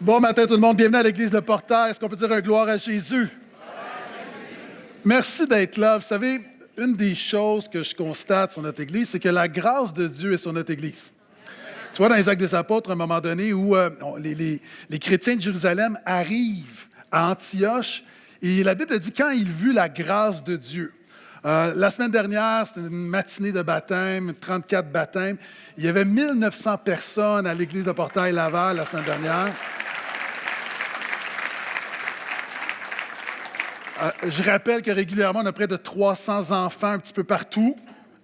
Bon matin tout le monde, bienvenue à l'église de Portail. Est-ce qu'on peut dire un gloire à Jésus? Merci d'être là. Vous savez, une des choses que je constate sur notre église, c'est que la grâce de Dieu est sur notre église. Tu vois, dans les Actes des Apôtres, à un moment donné, où les chrétiens de Jérusalem arrivent à Antioche, et la Bible dit quand ils vurent la grâce de Dieu. La semaine dernière, c'était une matinée de baptême, 34 baptêmes. Il y avait 1900 personnes à l'église de Portail-Laval la semaine dernière. Je rappelle que régulièrement, on a près de 300 enfants un petit peu partout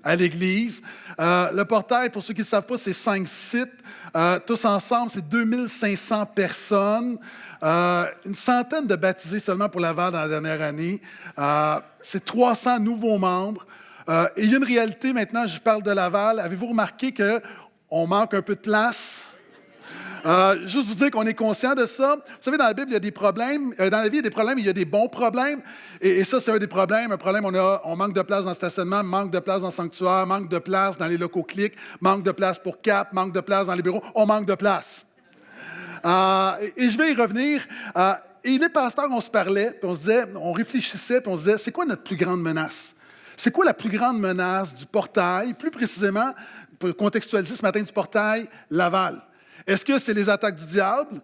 à l'église. Le Portail, pour ceux qui ne savent pas, c'est 5 sites. Tous ensemble, c'est 2500 personnes. Une centaine de baptisés seulement pour Laval dans la dernière année. C'est 300 nouveaux membres. Et il y a une réalité maintenant, je parle de Laval. Avez-vous remarqué qu'on manque un peu de place? Juste vous dire qu'on est conscient de ça. Vous savez, dans la Bible, il y a des problèmes. Dans la vie, il y a des problèmes, il y a des bons problèmes. Et ça, c'est un des problèmes. Un problème, on manque de place dans le stationnement, manque de place dans le sanctuaire, manque de place dans les locaux clics, manque de place pour CAP, manque de place dans les bureaux. On manque de place. Et je vais y revenir. Et les pasteurs, on se parlait, puis on se disait, on réfléchissait, puis on se disait, c'est quoi notre plus grande menace? C'est quoi la plus grande menace du Portail? Plus précisément, pour contextualiser ce matin, du Portail Laval. Est-ce que c'est les attaques du diable?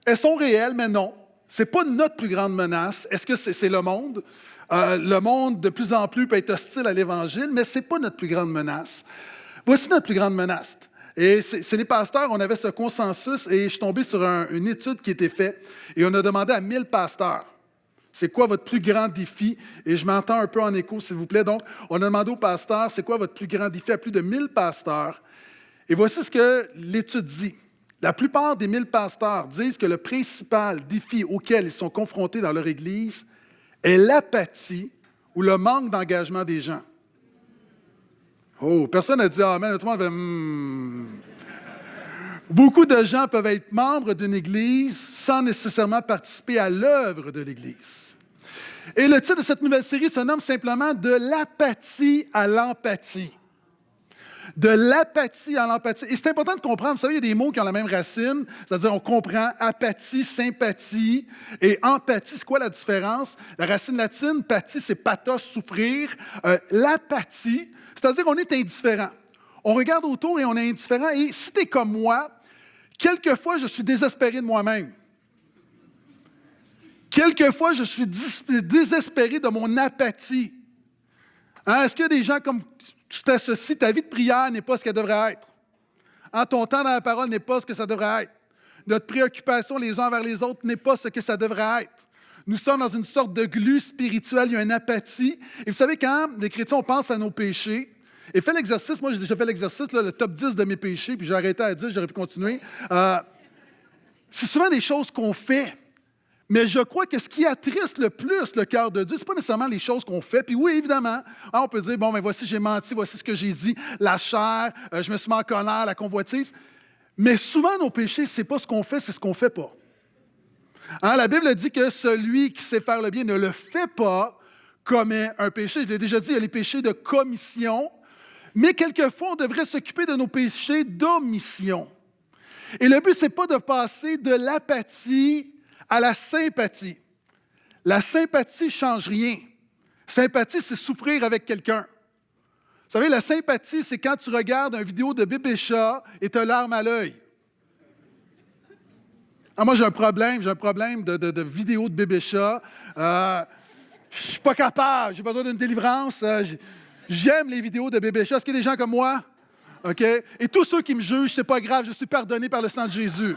Elles sont réelles, mais non. Ce n'est pas notre plus grande menace. Est-ce que c'est le monde? Le monde, de plus en plus, peut être hostile à l'Évangile, mais ce n'est pas notre plus grande menace. Voici notre plus grande menace. Et c'est les pasteurs, on avait ce consensus, et je suis tombé sur une étude qui a été faite, et on a demandé à 1000 pasteurs, c'est quoi votre plus grand défi? Et je m'entends un peu en écho, s'il vous plaît. Donc, on a demandé aux pasteurs, c'est quoi votre plus grand défi à plus de 1000 pasteurs? Et voici ce que l'étude dit. La plupart des 1000 pasteurs disent que le principal défi auquel ils sont confrontés dans leur Église est l'apathie ou le manque d'engagement des gens. Oh, personne n'a dit « Amen ». Tout le monde fait « Beaucoup de gens peuvent être membres d'une Église sans nécessairement participer à l'œuvre de l'Église. Et le titre de cette nouvelle série se nomme simplement « De l'apathie à l'empathie ». De l'apathie à l'empathie. Et c'est important de comprendre, vous savez, il y a des mots qui ont la même racine, c'est-à-dire on comprend apathie, sympathie, et empathie, c'est quoi la différence? La racine latine, pathie, c'est pathos, souffrir. L'apathie, c'est-à-dire qu'on est indifférent. On regarde autour et on est indifférent, et si tu es comme moi, quelquefois je suis désespéré de moi-même. Quelquefois je suis désespéré de mon apathie. Hein? Est-ce qu'il y a des gens comme tu t'associes, ta vie de prière n'est pas ce qu'elle devrait être. Ton temps dans la parole n'est pas ce que ça devrait être. Notre préoccupation les uns envers les autres n'est pas ce que ça devrait être. Nous sommes dans une sorte de glu spirituel, il y a une apathie. Et vous savez, quand les chrétiens, on pense à nos péchés, et fais l'exercice, moi j'ai déjà fait l'exercice, là, le top 10 de mes péchés, puis j'ai arrêté à 10, j'aurais pu continuer. C'est souvent des choses qu'on fait. Mais je crois que ce qui attriste le plus le cœur de Dieu, ce n'est pas nécessairement les choses qu'on fait. Puis oui, évidemment, on peut dire, bon, ben voici, j'ai menti, voici ce que j'ai dit, la chair, je me suis mis en colère, la convoitise. Mais souvent, nos péchés, ce n'est pas ce qu'on fait, c'est ce qu'on ne fait pas. La Bible dit que celui qui sait faire le bien ne le fait pas commet un péché. Je l'ai déjà dit, il y a les péchés de commission, mais quelquefois, on devrait s'occuper de nos péchés d'omission. Et le but, ce n'est pas de passer de l'apathie à la sympathie. La sympathie ne change rien. Sympathie, c'est souffrir avec quelqu'un. Vous savez, la sympathie, c'est quand tu regardes une vidéo de bébé chat et tu as larme à l'œil. Moi, j'ai un problème de vidéo de bébé chat. Je ne suis pas capable, j'ai besoin d'une délivrance. J'aime les vidéos de bébé chat. Est-ce qu'il y a des gens comme moi? OK? Et tous ceux qui me jugent, c'est pas grave, je suis pardonné par le sang de Jésus.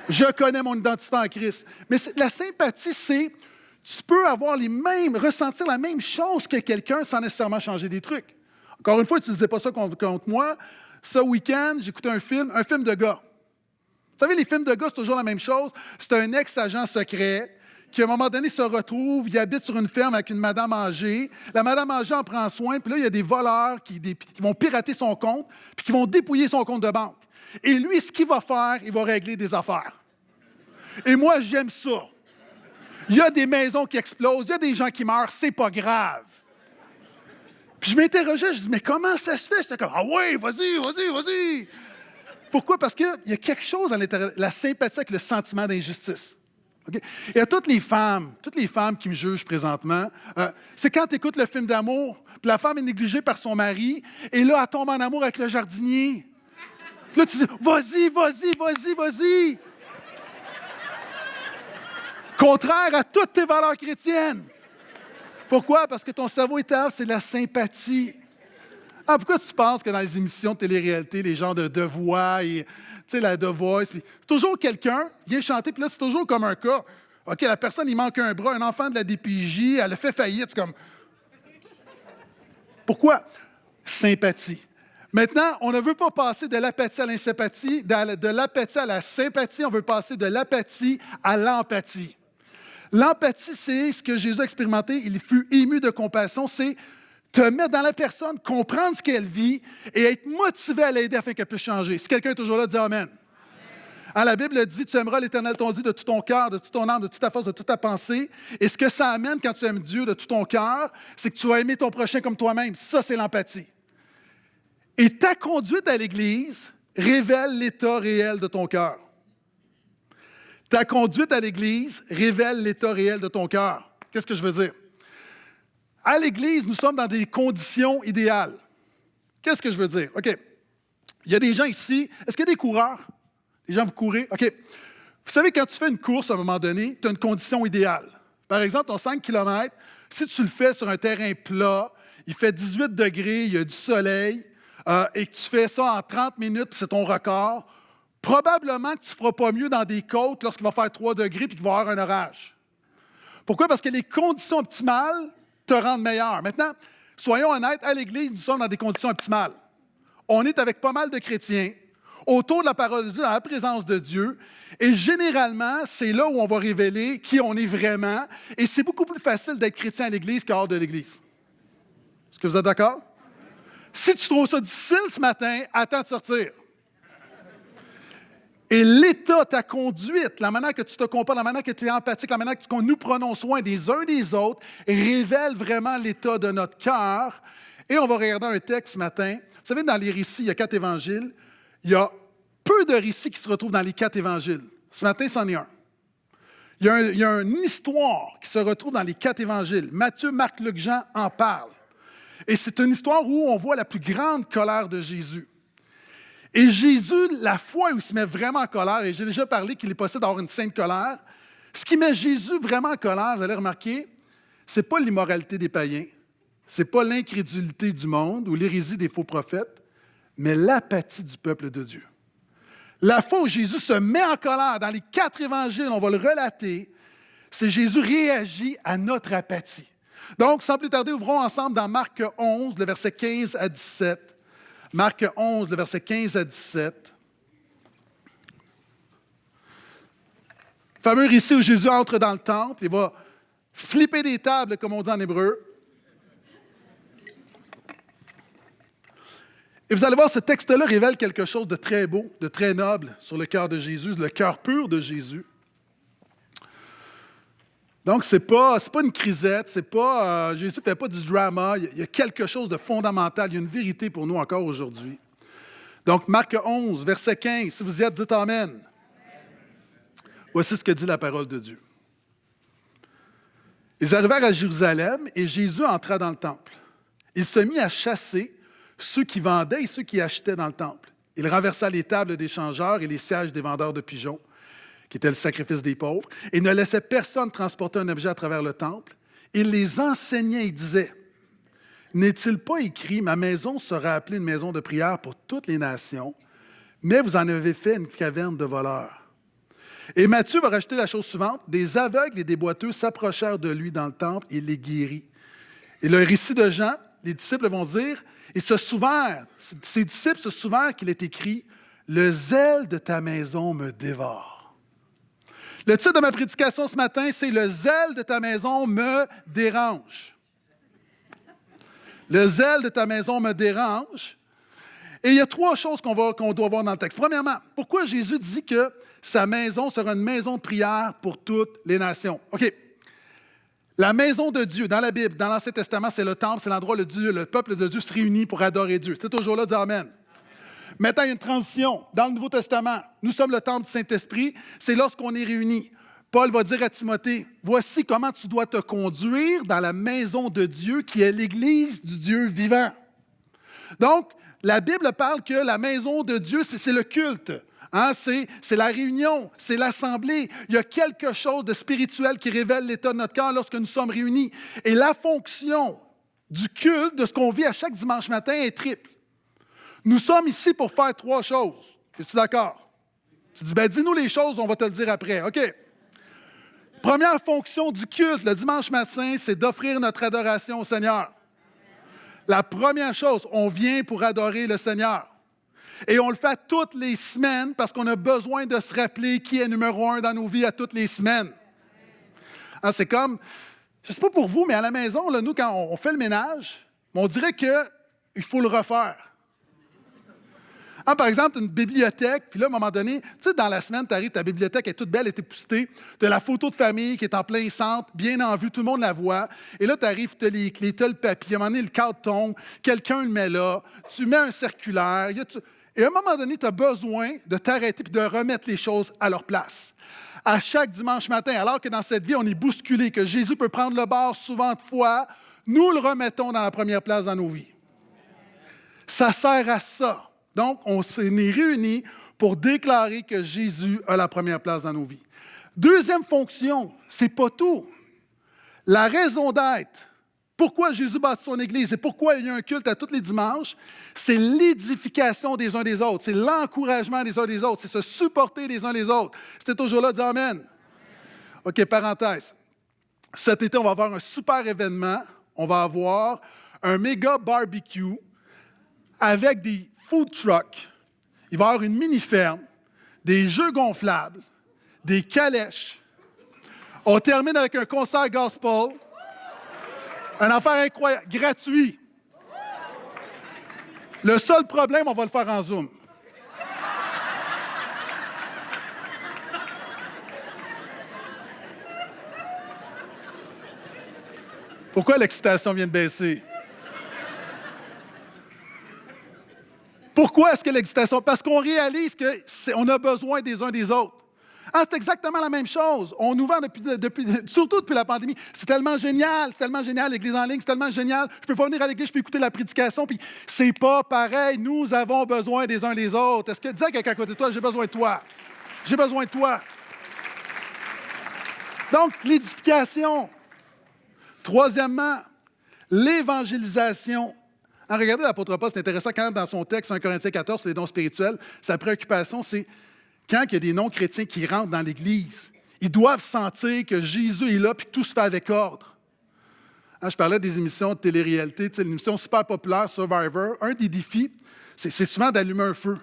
Je connais mon identité en Christ. Mais la sympathie, c'est tu peux avoir ressentir la même chose que quelqu'un sans nécessairement changer des trucs. Encore une fois, tu ne disais pas ça contre moi. Ce week-end, j'écoutais un film de gars. Vous savez, les films de gars, c'est toujours la même chose. C'est un ex-agent secret qui, à un moment donné, se retrouve, il habite sur une ferme avec une madame âgée. La madame âgée en prend soin, puis là, il y a des voleurs qui vont pirater son compte, puis qui vont dépouiller son compte de banque. Et lui, ce qu'il va faire, il va régler des affaires. Et moi, j'aime ça. Il y a des maisons qui explosent, il y a des gens qui meurent, c'est pas grave. Puis je m'interrogeais, je dis, mais comment ça se fait? J'étais comme, ah oui, vas-y. Pourquoi? Parce qu'il y a quelque chose à l'intérieur, la sympathie avec le sentiment d'injustice. Okay? Et à toutes les femmes qui me jugent présentement, c'est quand tu écoutes le film d'amour, puis la femme est négligée par son mari, et là, elle tombe en amour avec le jardinier. Puis là, tu dis, vas-y, vas-y, vas-y, vas-y. Contraire à toutes tes valeurs chrétiennes. Pourquoi? Parce que ton cerveau établi, c'est de la sympathie. Ah, pourquoi tu penses que dans les émissions de télé-réalité, les gens de voix, tu sais, la The Voice, puis toujours quelqu'un vient chanter, puis là, c'est toujours comme un cas. OK, la personne, il manque un bras, un enfant de la DPJ, elle a fait faillite, c'est comme... Pourquoi? Sympathie. Maintenant, on ne veut pas passer de l'apathie à l'insympathie, de l'apathie à la sympathie, on veut passer de l'apathie à l'empathie. L'empathie, c'est ce que Jésus a expérimenté, il fut ému de compassion, c'est te mettre dans la personne, comprendre ce qu'elle vit et être motivé à l'aider afin qu'elle puisse changer. Si quelqu'un est toujours là, dis Amen. Hein, la Bible dit, tu aimeras l'Éternel ton Dieu de tout ton cœur, de toute ton âme, de toute ta force, de toute ta pensée. Et ce que ça amène quand tu aimes Dieu de tout ton cœur, c'est que tu vas aimer ton prochain comme toi-même. Ça, c'est l'empathie. Et ta conduite à l'Église révèle l'état réel de ton cœur. Ta conduite à l'Église révèle l'état réel de ton cœur. Qu'est-ce que je veux dire? À l'Église, nous sommes dans des conditions idéales. Qu'est-ce que je veux dire? OK. Il y a des gens ici. Est-ce qu'il y a des coureurs? Les gens, vous courez? OK. Vous savez, quand tu fais une course, à un moment donné, tu as une condition idéale. Par exemple, ton 5 km, si tu le fais sur un terrain plat, il fait 18 degrés, il y a du soleil, et que tu fais ça en 30 minutes, puis c'est ton record, probablement que tu ne feras pas mieux dans des côtes lorsqu'il va faire 3 degrés et qu'il va y avoir un orage. Pourquoi? Parce que les conditions optimales te rendent meilleur. Maintenant, soyons honnêtes, à l'Église, nous sommes dans des conditions optimales. On est avec pas mal de chrétiens, autour de la parole de Dieu, dans la présence de Dieu, et généralement, c'est là où on va révéler qui on est vraiment, et c'est beaucoup plus facile d'être chrétien à l'Église qu'hors de l'Église. Est-ce que vous êtes d'accord? Si tu trouves ça difficile ce matin, attends de sortir. Et l'état, ta conduite, la manière que tu te comportes, la manière que tu es empathique, la manière que nous prenons soin des uns des autres, révèle vraiment l'état de notre cœur. Et on va regarder un texte ce matin. Vous savez, dans les récits, il y a 4 évangiles. Il y a peu de récits qui se retrouvent dans les 4 évangiles. Ce matin, c'en est un. Il y a une histoire qui se retrouve dans les 4 évangiles. Matthieu, Marc, Luc, Jean en parlent. Et c'est une histoire où on voit la plus grande colère de Jésus. Et Jésus, la fois où il se met vraiment en colère, et j'ai déjà parlé qu'il est possible d'avoir une sainte colère, ce qui met Jésus vraiment en colère, vous allez remarquer, ce n'est pas l'immoralité des païens, ce n'est pas l'incrédulité du monde ou l'hérésie des faux prophètes, mais l'apathie du peuple de Dieu. La fois où Jésus se met en colère, dans les 4 évangiles, on va le relater, c'est Jésus réagit à notre apathie. Donc, sans plus tarder, ouvrons ensemble dans Marc 11, le verset 15 à 17. Marc 11, le verset 15 à 17. Fameux récit où Jésus entre dans le temple et va flipper des tables, comme on dit en hébreu. Et vous allez voir, ce texte-là révèle quelque chose de très beau, de très noble sur le cœur de Jésus, le cœur pur de Jésus. Donc, ce n'est pas une crisette, Jésus ne fait pas du drama, il y a quelque chose de fondamental, il y a une vérité pour nous encore aujourd'hui. Donc, Marc 11, verset 15, si vous y êtes, dites Amen. Voici ce que dit la parole de Dieu. Ils arrivèrent à Jérusalem et Jésus entra dans le temple. Il se mit à chasser ceux qui vendaient et ceux qui achetaient dans le temple. Il renversa les tables des changeurs et les sièges des vendeurs de pigeons, qui était le sacrifice des pauvres, et ne laissait personne transporter un objet à travers le temple. Il les enseignait et disait, « N'est-il pas écrit, ma maison sera appelée une maison de prière pour toutes les nations, mais vous en avez fait une caverne de voleurs. » Et Matthieu va rajouter la chose suivante, « Des aveugles et des boiteux s'approchèrent de lui dans le temple et il les guérit. » Et le récit de Jean, les disciples vont dire, et ses disciples se souvinrent qu'il est écrit, « Le zèle de ta maison me dévore. » Le titre de ma prédication ce matin, c'est « Le zèle de ta maison me dérange ». Le zèle de ta maison me dérange. Et il y a 3 choses qu'on doit voir dans le texte. Premièrement, pourquoi Jésus dit que sa maison sera une maison de prière pour toutes les nations? OK. La maison de Dieu, dans la Bible, dans l'Ancien Testament, c'est le temple, c'est l'endroit où le peuple de Dieu se réunit pour adorer Dieu. C'est toujours là, dis Amen. Maintenant, il y a une transition. Dans le Nouveau Testament, nous sommes le temple du Saint-Esprit. C'est lorsqu'on est réunis. Paul va dire à Timothée, « Voici comment tu dois te conduire dans la maison de Dieu qui est l'Église du Dieu vivant. » Donc, la Bible parle que la maison de Dieu, c'est le culte. Hein? C'est la réunion, c'est l'assemblée. Il y a quelque chose de spirituel qui révèle l'état de notre cœur lorsque nous sommes réunis. Et la fonction du culte, de ce qu'on vit à chaque dimanche matin, est triple. Nous sommes ici pour faire 3 choses. Es-tu d'accord? Tu dis, ben dis-nous les choses, on va te le dire après. OK. Première fonction du culte, le dimanche matin, c'est d'offrir notre adoration au Seigneur. La première chose, on vient pour adorer le Seigneur. Et on le fait toutes les semaines parce qu'on a besoin de se rappeler qui est numéro 1 dans nos vies à toutes les semaines. Hein, c'est comme, je ne sais pas pour vous, mais à la maison, là, nous, quand on fait le ménage, on dirait qu'il faut le refaire. Hein, par exemple, une bibliothèque, puis là, à un moment donné, tu sais, dans la semaine, tu arrives, ta bibliothèque est toute belle, elle est époussée, tu as la photo de famille qui est en plein centre, bien en vue, tout le monde la voit, et là, tu arrives, tu as les clés, tu as le papier, à un moment donné, le cadre tombe, quelqu'un le met là, tu mets un circulaire, et à un moment donné, tu as besoin de t'arrêter et de remettre les choses à leur place. À chaque dimanche matin, alors que dans cette vie, on est bousculé, que Jésus peut prendre le bord souvent de fois, nous le remettons dans la première place dans nos vies. Ça sert à ça. Donc, on s'est réunis pour déclarer que Jésus a la première place dans nos vies. Deuxième fonction, c'est pas tout. La raison d'être, pourquoi Jésus bâtit son Église et pourquoi il y a un culte à tous les dimanches, c'est l'édification des uns des autres, c'est l'encouragement des uns des autres, c'est se supporter les uns les autres. C'était toujours là, dis Amen. OK, parenthèse. Cet été, on va avoir un super événement. On va avoir un méga barbecue avec des food trucks. Il va y avoir une mini-ferme, des jeux gonflables, des calèches. On termine avec un concert gospel. Un affaire incroyable, gratuit. Le seul problème, on va le faire en Zoom. Pourquoi l'excitation vient de baisser? Pourquoi est-ce que l'excitation? Parce qu'on réalise qu'on a besoin des uns des autres. Ah, c'est exactement la même chose. On nous vend surtout depuis la pandémie. C'est tellement génial, l'Église en ligne, c'est tellement génial. Je peux pas venir à l'Église, je peux écouter la prédication, puis c'est pas pareil. Nous avons besoin des uns des autres. Est-ce que dis à quelqu'un à côté de toi, j'ai besoin de toi. J'ai besoin de toi. Donc, l'édification. Troisièmement, l'évangélisation. En regardez l'apôtre Paul, c'est intéressant quand dans son texte, 1 Corinthiens 14, sur les dons spirituels, sa préoccupation, c'est quand il y a des non-chrétiens qui rentrent dans l'Église, ils doivent sentir que Jésus est là et que tout se fait avec ordre. Hein, je parlais des émissions de télé-réalité, une émission super populaire, Survivor. Un des défis, c'est souvent d'allumer un feu.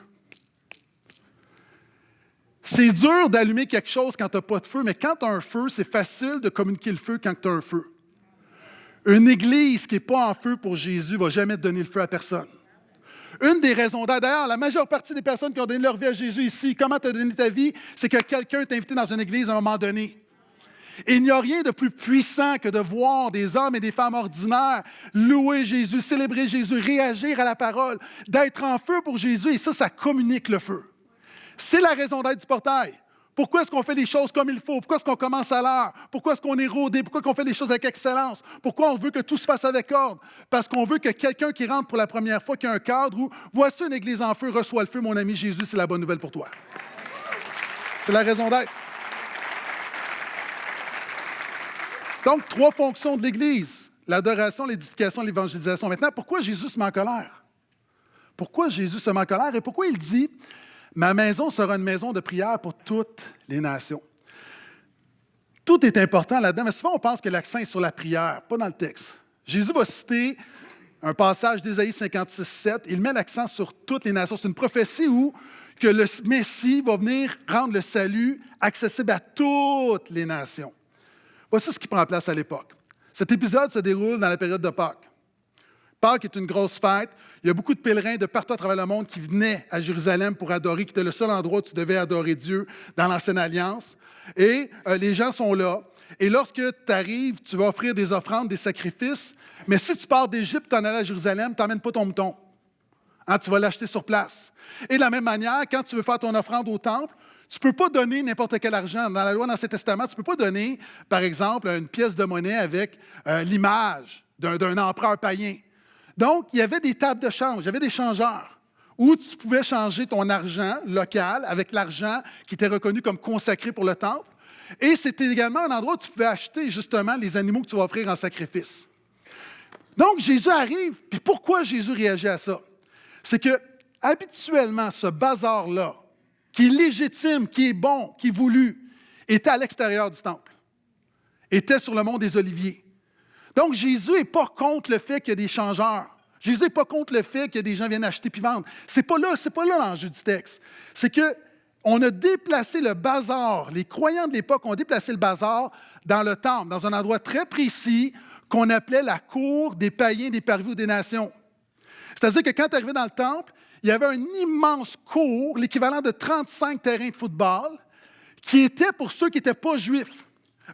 C'est dur d'allumer quelque chose quand tu n'as pas de feu, mais quand tu as un feu, c'est facile de communiquer le feu quand tu as un feu. Une Église qui n'est pas en feu pour Jésus ne va jamais donner le feu à personne. Une des raisons d'ailleurs, la majeure partie des personnes qui ont donné leur vie à Jésus ici, comment tu as donné ta vie, c'est que quelqu'un t'a invité dans une église à un moment donné. Et il n'y a rien de plus puissant que de voir des hommes et des femmes ordinaires louer Jésus, célébrer Jésus, réagir à la parole, d'être en feu pour Jésus, et ça communique le feu. C'est la raison d'être du portail. Pourquoi est-ce qu'on fait les choses comme il faut? Pourquoi est-ce qu'on commence à l'heure? Pourquoi est-ce qu'on est rodé? Pourquoi est-ce qu'on fait les choses avec excellence? Pourquoi on veut que tout se fasse avec ordre? Parce qu'on veut que quelqu'un qui rentre pour la première fois, qui a un cadre où « Voici une église en feu, reçois le feu, mon ami Jésus, c'est la bonne nouvelle pour toi. » C'est la raison d'être. Donc, 3 fonctions de l'Église. L'adoration, l'édification, l'évangélisation. Maintenant, pourquoi Jésus se met en colère? Pourquoi Jésus se met en colère et pourquoi il dit « Ma maison sera une maison de prière pour toutes les nations. » Tout est important là-dedans, mais souvent on pense que l'accent est sur la prière, pas dans le texte. Jésus va citer un passage d'Ésaïe 56:7. Il met l'accent sur toutes les nations. C'est une prophétie où que le Messie va venir rendre le salut accessible à toutes les nations. Voici ce qui prend place à l'époque. Cet épisode se déroule dans la période de Pâques. Pâques est une grosse fête. Il y a beaucoup de pèlerins de partout à travers le monde qui venaient à Jérusalem pour adorer, qui était le seul endroit où tu devais adorer Dieu dans l'Ancienne Alliance. Et les gens sont là. Et lorsque tu arrives, tu vas offrir des offrandes, des sacrifices. Mais si tu pars d'Égypte, tu en allais à Jérusalem, tu n'emmènes pas ton mouton. Hein, tu vas l'acheter sur place. Et de la même manière, quand tu veux faire ton offrande au temple, tu ne peux pas donner n'importe quel argent. Dans la loi, dans l'Ancien Testament, tu ne peux pas donner, par exemple, une pièce de monnaie avec l'image d'un empereur païen. Donc, il y avait des tables de change, il y avait des changeurs où tu pouvais changer ton argent local avec l'argent qui était reconnu comme consacré pour le temple. Et c'était également un endroit où tu pouvais acheter justement les animaux que tu vas offrir en sacrifice. Donc, Jésus arrive, puis pourquoi Jésus réagit à ça? C'est que, habituellement, ce bazar-là, qui est légitime, qui est bon, qui est voulu, était à l'extérieur du temple, était sur le mont des Oliviers. Donc, Jésus n'est pas contre le fait qu'il y a des changeurs. Jésus n'est pas contre le fait que des gens viennent acheter puis vendre. C'est pas là l'enjeu du texte. C'est qu'on a déplacé le bazar. Les croyants de l'époque ont déplacé le bazar dans le temple, dans un endroit très précis qu'on appelait la cour des païens, des parvis ou des nations. C'est-à-dire que quand tu arrivais dans le temple, il y avait un immense cour, l'équivalent de 35 terrains de football, qui était pour ceux qui n'étaient pas juifs.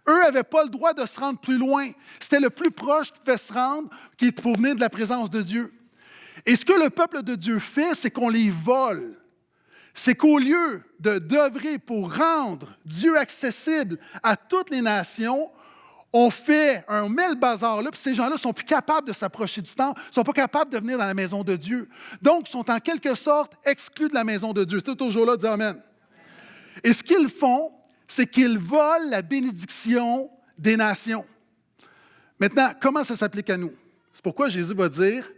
Eux n'avaient pas le droit de se rendre plus loin. C'était le plus proche qu'ils pouvaient se rendre pour venir de la présence de Dieu. Et ce que le peuple de Dieu fait, c'est qu'on les vole. C'est qu'au lieu d'œuvrer pour rendre Dieu accessible à toutes les nations, on met le bazar là, puis ces gens-là ne sont plus capables de s'approcher du temple, ne sont pas capables de venir dans la maison de Dieu. Donc, ils sont en quelque sorte exclus de la maison de Dieu. C'est toujours là, dis Amen. Et ce qu'ils font, c'est qu'ils volent la bénédiction des nations. Maintenant, comment ça s'applique à nous? C'est pourquoi Jésus va dire,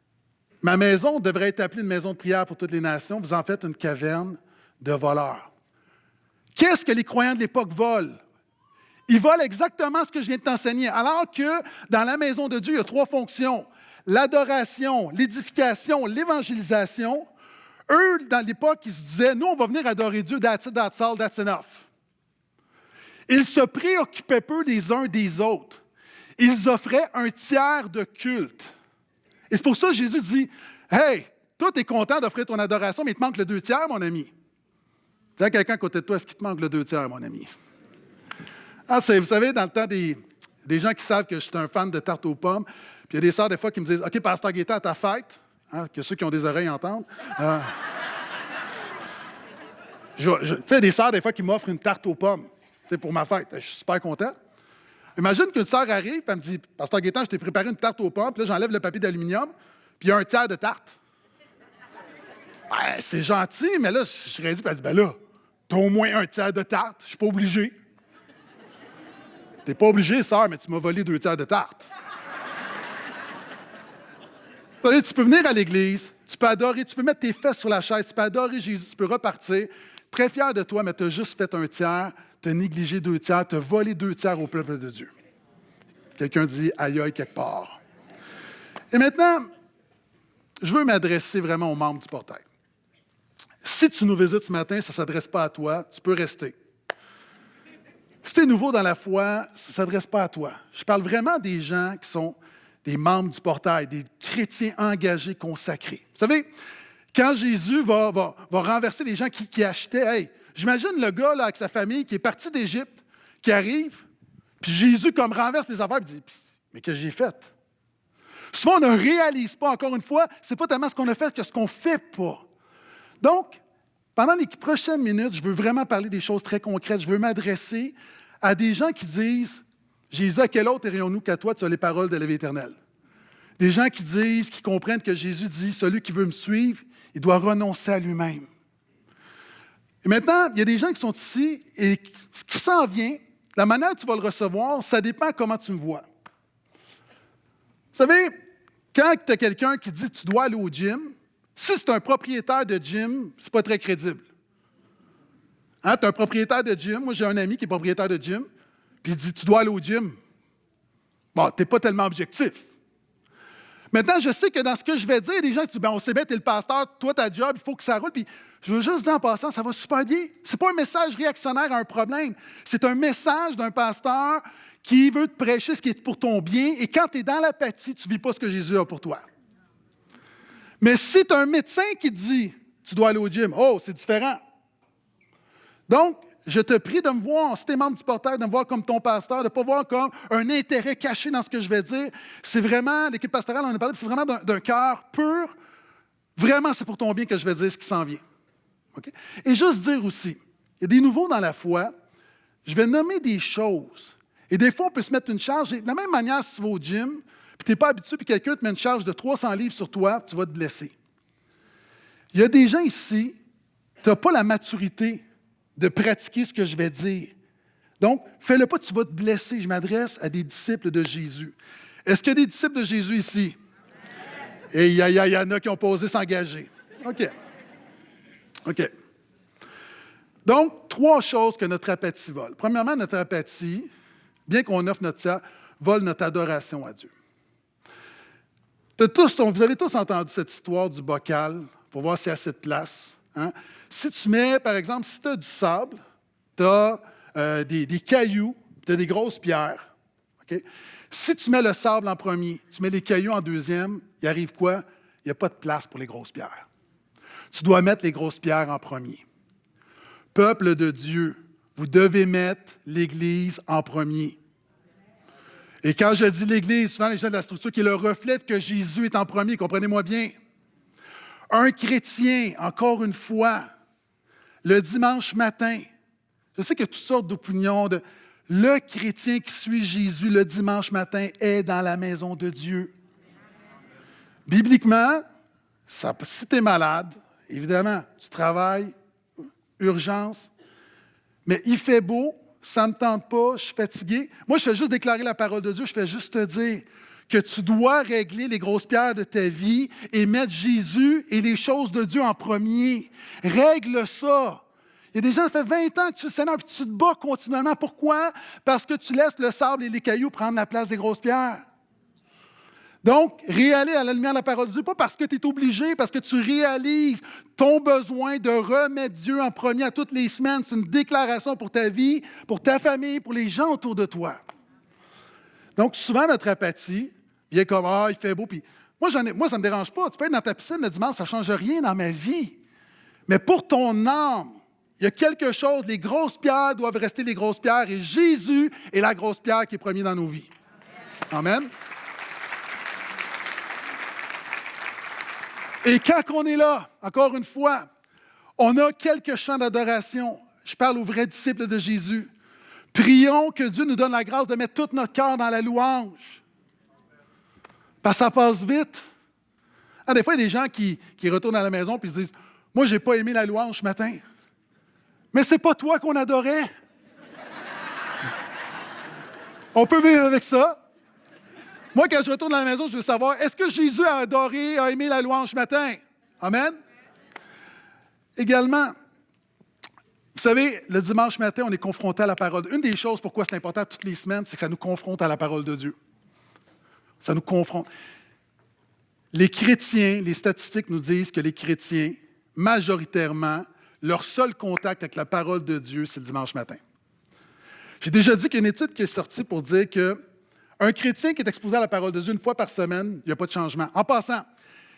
« Ma maison devrait être appelée une maison de prière pour toutes les nations. Vous en faites une caverne de voleurs. » Qu'est-ce que les croyants de l'époque volent? Ils volent exactement ce que je viens de t'enseigner. Alors que dans la maison de Dieu, il y a 3 fonctions. L'adoration, l'édification, l'évangélisation. Eux, dans l'époque, ils se disaient, « Nous, on va venir adorer Dieu, that's it, that's all, that's enough. » Ils se préoccupaient peu les uns des autres. Ils offraient un tiers de culte. Et c'est pour ça que Jésus dit, « Hey, toi, tu es content d'offrir ton adoration, mais il te manque le 2 tiers, mon ami. » Dis à quelqu'un à côté de toi, est-ce qu'il te manque le 2 tiers, mon ami? Ah, vous savez, dans le temps des gens qui savent que je suis un fan de tarte aux pommes, puis il y a des sœurs, des fois, qui me disent, « OK, Pasteur Gaétan, à ta fête, hein, que ceux qui ont des oreilles entendent. Tu sais, des sœurs, des fois, qui m'offrent une tarte aux pommes pour ma fête. Je suis super content. Imagine qu'une sœur arrive et elle me dit, « Pasteur Gaétan, je t'ai préparé une tarte aux pommes, puis là, j'enlève le papier d'aluminium, puis il y a un tiers de tarte. » Ben, c'est gentil, mais là, je réalise, puis elle dit, « Ben là, t'as au moins un tiers de tarte, je suis pas obligé. » T'es pas obligé, sœur, mais tu m'as volé 2 tiers de tarte. Vous savez, tu peux venir à l'église, tu peux adorer, tu peux mettre tes fesses sur la chaise, tu peux adorer Jésus, tu peux repartir, très fier de toi, mais tu as juste fait un tiers, tu as négligé 2 tiers, tu as volé 2 tiers au peuple de Dieu. Quelqu'un dit aïe aïe quelque part. Et maintenant, je veux m'adresser vraiment aux membres du portail. Si tu nous visites ce matin, ça ne s'adresse pas à toi, tu peux rester. Si tu es nouveau dans la foi, ça ne s'adresse pas à toi. Je parle vraiment des gens qui sont des membres du portail, des chrétiens engagés, consacrés. Vous savez, quand Jésus va renverser les gens qui achetaient, hey, j'imagine le gars là, avec sa famille qui est parti d'Égypte, qui arrive, puis Jésus comme renverse les affaires, et dit, mais qu'est-ce que j'ai fait? Souvent, on ne réalise pas, encore une fois, c'est pas tellement ce qu'on a fait que ce qu'on ne fait pas. Donc, pendant les prochaines minutes, je veux vraiment parler des choses très concrètes. Je veux m'adresser à des gens qui disent, Jésus, à quel autre irions-nous qu'à toi, tu as les paroles de la vie éternelle? Des gens qui disent, qui comprennent que Jésus dit, celui qui veut me suivre, il doit renoncer à lui-même. Et maintenant, il y a des gens qui sont ici et ce qui s'en vient, la manière dont tu vas le recevoir, ça dépend comment tu me vois. Vous savez, quand tu as quelqu'un qui dit, tu dois aller au gym, si c'est un propriétaire de gym, c'est pas très crédible. Hein, tu es un propriétaire de gym, moi j'ai un ami qui est propriétaire de gym, puis il dit, tu dois aller au gym. Bon, tu n'es pas tellement objectif. Maintenant, je sais que dans ce que je vais dire, il y a des gens qui disent, on sait bien, tu es le pasteur, toi, ta job, il faut que ça roule. Puis je veux juste dire en passant, ça va super bien. Ce n'est pas un message réactionnaire à un problème. C'est un message d'un pasteur qui veut te prêcher ce qui est pour ton bien. Et quand tu es dans l'apathie, tu ne vis pas ce que Jésus a pour toi. Mais si tu as un médecin qui te dit, tu dois aller au gym, c'est différent. Donc, je te prie de me voir, si tu es membre du portail, de me voir comme ton pasteur, de ne pas voir comme un intérêt caché dans ce que je vais dire. C'est vraiment, l'équipe pastorale, on en a parlé, c'est vraiment d'un cœur pur, Vraiment, c'est pour ton bien que je vais dire ce qui s'en vient. Okay? Et juste dire aussi, il y a des nouveaux dans la foi, je vais nommer des choses. Et des fois, on peut se mettre une charge. Et de la même manière, si tu vas au gym, puis tu n'es pas habitué, puis quelqu'un te met une charge de 300 livres sur toi, tu vas te blesser. Il y a des gens ici, tu n'as pas la maturité de pratiquer ce que je vais dire. Donc, fais-le pas, tu vas te blesser. Je m'adresse à des disciples de Jésus. Est-ce qu'il y a des disciples de Jésus ici? Et il y en a qui ont pas osé s'engager. OK. Donc, 3 choses que notre apathie vole. Premièrement, notre apathie, bien qu'on offre notre tiers, vole notre adoration à Dieu. Vous avez tous entendu cette histoire du bocal pour voir s'il y a assez de place. Hein? Si tu mets, par exemple, si tu as du sable, tu as des cailloux, tu as des grosses pierres. Okay? Si tu mets le sable en premier, tu mets les cailloux en deuxième, il arrive quoi? Il n'y a pas de place pour les grosses pierres. Tu dois mettre les grosses pierres en premier. Peuple de Dieu, vous devez mettre l'Église en premier. Et quand je dis l'Église, souvent les gens de la structure, qui est le reflet que Jésus est en premier, comprenez-moi bien. Un chrétien, encore une fois, le dimanche matin, je sais qu'il y a toutes sortes d'opinions. Le chrétien qui suit Jésus le dimanche matin est dans la maison de Dieu. Bibliquement, si tu es malade, évidemment, tu travailles, urgence, mais il fait beau, ça ne me tente pas, je suis fatigué. Moi, je fais juste déclarer la parole de Dieu, je fais juste te dire que tu dois régler les grosses pierres de ta vie et mettre Jésus et les choses de Dieu en premier. Règle ça. Il y a des gens, ça fait 20 ans que tu es Seigneur, puis tu te bats continuellement. Pourquoi? Parce que tu laisses le sable et les cailloux prendre la place des grosses pierres. Donc, réaliser à la lumière de la parole de Dieu, pas parce que tu es obligé, parce que tu réalises ton besoin de remettre Dieu en premier à toutes les semaines. C'est une déclaration pour ta vie, pour ta famille, pour les gens autour de toi. Donc, souvent, notre apathie vient comme « Ah, il fait beau. » Puis moi, ça ne me dérange pas. Tu peux être dans ta piscine le dimanche, ça ne change rien dans ma vie. Mais pour ton âme, il y a quelque chose, les grosses pierres doivent rester les grosses pierres et Jésus est la grosse pierre qui est premier dans nos vies. Amen. Et quand on est là, encore une fois, on a quelques chants d'adoration. Je parle aux vrais disciples de Jésus. Prions que Dieu nous donne la grâce de mettre tout notre cœur dans la louange. Parce que ça passe vite. Ah, des fois, il y a des gens qui retournent à la maison et se disent « Moi, je n'ai pas aimé la louange ce matin. » Mais ce n'est pas toi qu'on adorait. On peut vivre avec ça. Moi, quand je retourne à la maison, je veux savoir, est-ce que Jésus a adoré, a aimé la louange ce matin? Amen? Également, vous savez, le dimanche matin, on est confronté à la parole. Une des choses pourquoi c'est important toutes les semaines, c'est que ça nous confronte à la parole de Dieu. Ça nous confronte. Les chrétiens, les statistiques nous disent que les chrétiens, majoritairement, leur seul contact avec la parole de Dieu, c'est le dimanche matin. J'ai déjà dit qu'il y a une étude qui est sortie pour dire qu'un chrétien qui est exposé à la parole de Dieu une fois par semaine, il n'y a pas de changement. En passant,